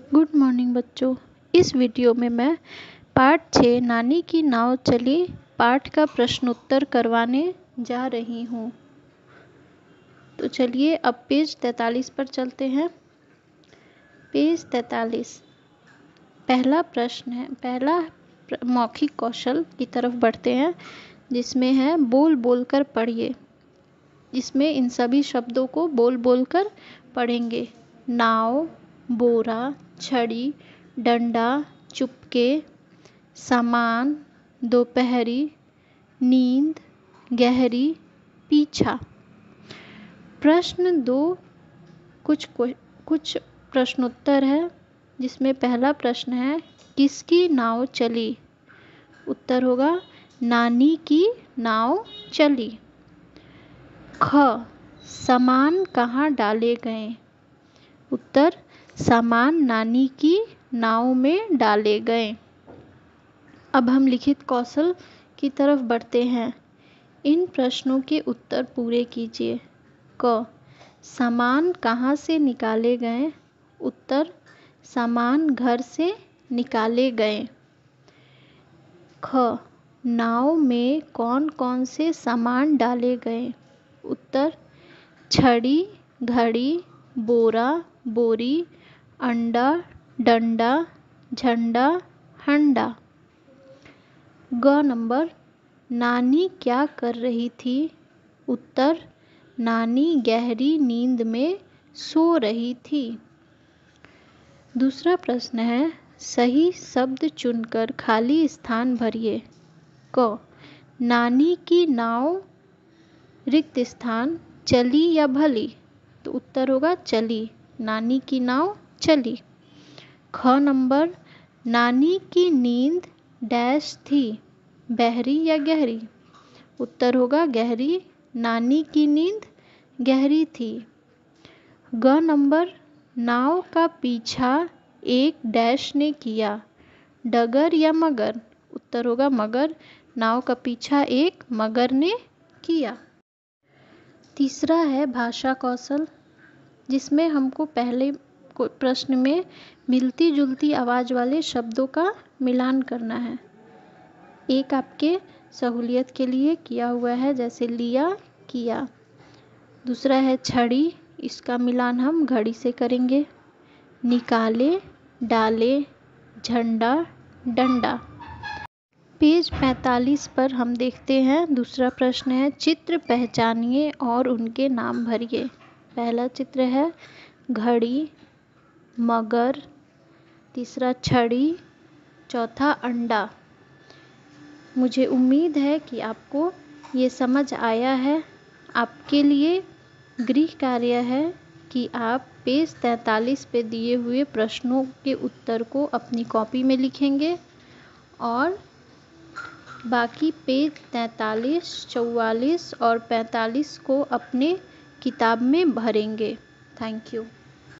Good morning बच्चों। इस video में मैं पाठ 6 नानी की नाव चली पाठ का प्रश्नोत्तर करवाने जा रही हूँ। तो चलिए अब पेज 43 पर चलते हैं। पेज 43 पहला प्रश्न है, पहला मौखिक कौशल की तरफ बढ़ते हैं, जिसमें है बोल बोल कर पढ़िए। इसमें इन सभी शब्दों को बोल बोल कर पढ़ेंगे। नाव, बोरा, छड़ी, डंडा, चुपके, सामान, दोपहरी, नींद, गहरी, पीछा। प्रश्न 2 कुछ प्रश्नोत्तर है, जिसमें पहला प्रश्न है किसकी नाव चली। उत्तर होगा नानी की नाव चली। ख सामान कहाँ डाले गए। उत्तर सामान नानी की नाव में डाले गए। अब हम लिखित कौशल की तरफ बढ़ते हैं। इन प्रश्नों के उत्तर पूरे कीजिए। क सामान कहाँ से निकाले गए। उत्तर सामान घर से निकाले गए। ख नाव में कौन कौन से सामान डाले गए। उत्तर छड़ी, घड़ी, बोरा, बोरी, अंडा, डंडा, झंडा, हंडा। ग नंबर नानी क्या कर रही थी। उत्तर नानी गहरी नींद में सो रही थी। दूसरा प्रश्न है सही शब्द चुनकर खाली स्थान भरिए। क नानी की नाव रिक्त स्थान चली या भली। तो उत्तर होगा चली। नानी की नाव चली। ख नंबर नानी की नींद डैश थी, बहरी या गहरी। उत्तर होगा गहरी। नानी की नींद गहरी थी। ग नंबर नाव का पीछा एक डैश ने किया, डगर या मगर। उत्तर होगा मगर। नाव का पीछा एक मगर ने किया। तीसरा है भाषा कौशल, जिसमें हमको पहले प्रश्न में मिलती जुलती आवाज़ वाले शब्दों का मिलान करना है। एक आपके सहूलियत के लिए किया हुआ है, जैसे लिया, किया। दूसरा है छड़ी, इसका मिलान हम घड़ी से करेंगे। निकाले, डाले, झंडा, डंडा। पेज 45 पर हम देखते हैं दूसरा प्रश्न है चित्र पहचानिए और उनके नाम भरिए। पहला चित्र है घड़ी, मगर, तीसरा छड़ी, चौथा अंडा। मुझे उम्मीद है कि आपको ये समझ आया है। आपके लिए गृह कार्य है कि आप पेज 43 पे दिए हुए प्रश्नों के उत्तर को अपनी कॉपी में लिखेंगे और बाकी पेज 43, 44 और 45 को अपने किताब में भरेंगे। Thank you.